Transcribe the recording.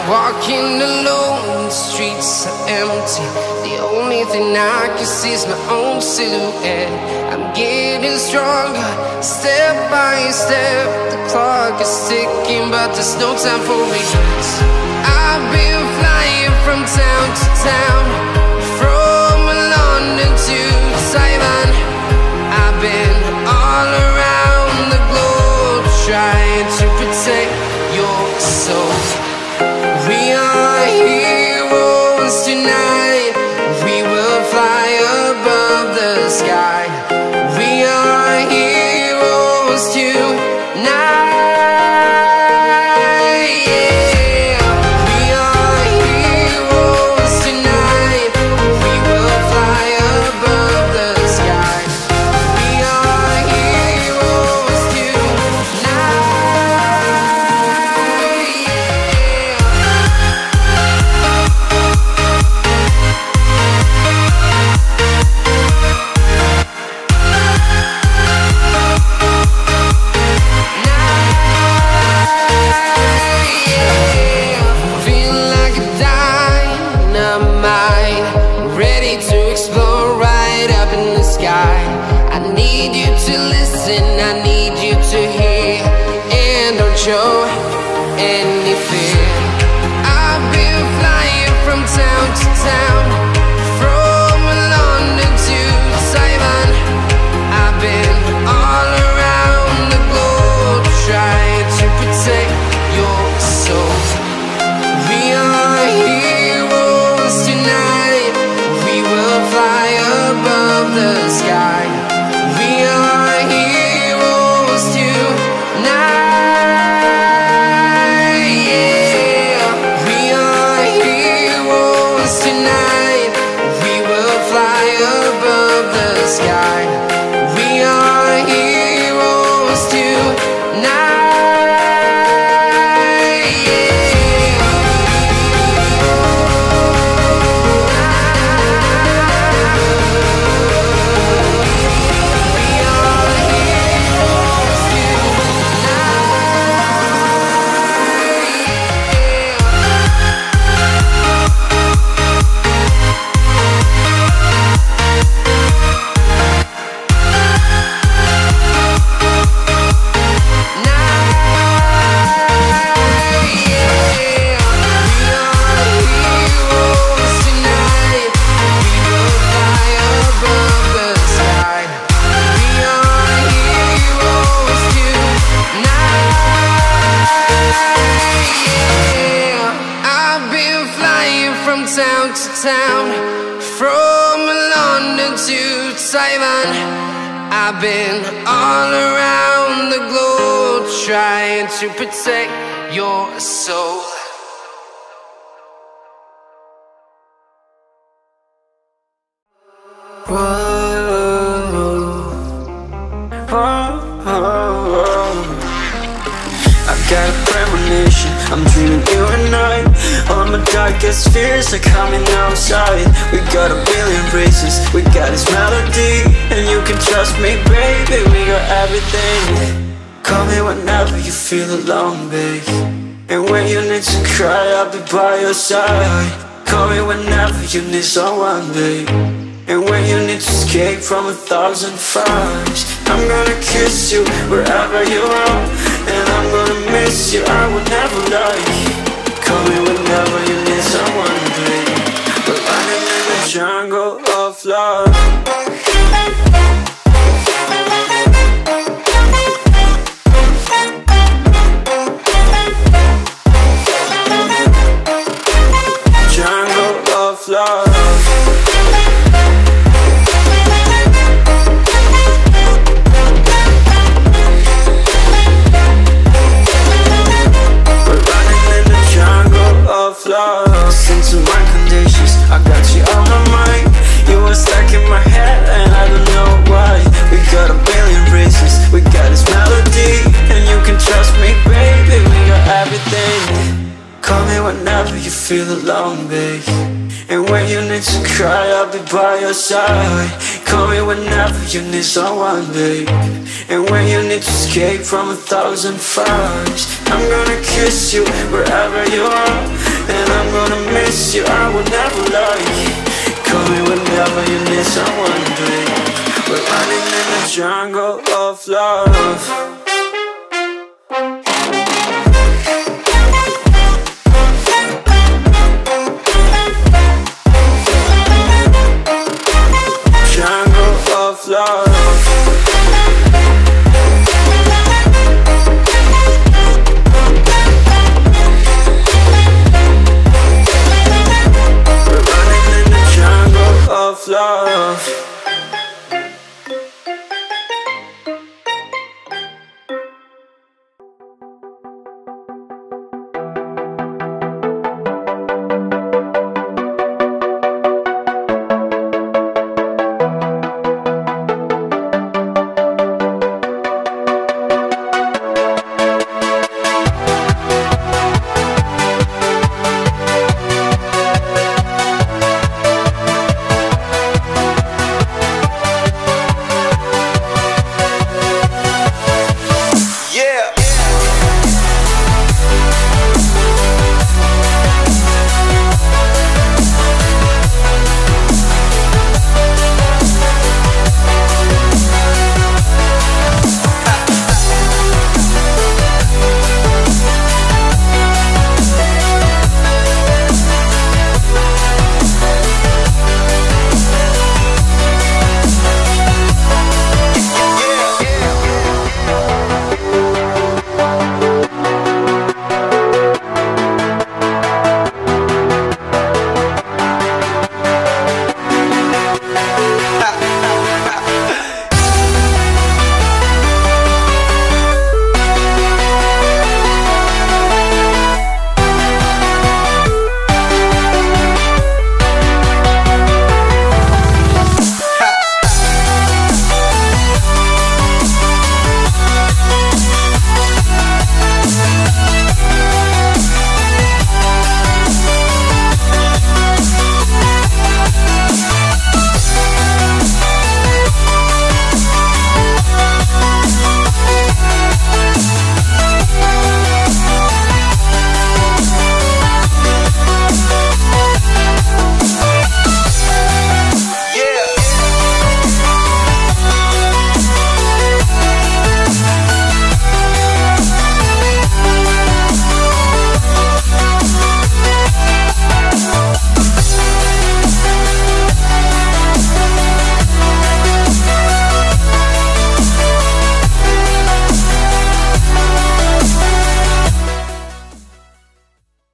Walking alone, the streets are empty. The only thing I can see is my own silhouette. I'm getting stronger, step by step. The clock is ticking, but there's no time for regrets. I've been flying from town to town, from London to Taiwan. I've been all around the globe, trying to protect your soul. We are heroes tonight. We will fly above the sky. We are heroes tonight. Yeah. We are heroes tonight. We will fly above the sky. We are heroes tonight. I need you to hear, and don't show any fear. I've been flying from town to town, from London to Taiwan. I've been all around the globe, trying to protect your soul. We are heroes tonight. We will fly above the sky. We are heroes tonight. Yeah. We are heroes tonight. We will fly above the sky. We are heroes tonight. Town to town, from London to Taiwan. I've been all around the globe, trying to protect your soul. I got a premonition, I'm dreaming you and I. All my darkest fears are coming outside. We got a billion races, we got this melody. And you can trust me, baby, we got everything. Call me whenever you feel alone, babe. And when you need to cry, I'll be by your side. Call me whenever you need someone, babe. And when you need to escape from 1,000 fires, I'm gonna kiss you wherever you are. And I'm gonna miss you, I will never lie. Call me whenever you need someone, babe. We're running in the jungle of love. Jungle of love. Listen to my conditions, I got you on my mind. You were stuck in my head and I don't know why. We got a billion races, we got this melody. And you can trust me, baby, we got everything. Call me whenever you feel alone, babe. And when you need to cry, I'll be by your side. Call me whenever you need someone, babe. And when you need to escape from 1,000 fires, I'm gonna kiss you wherever you are. you I will never lie. Call me whenever you need someone, babe. We're running in the jungle of love.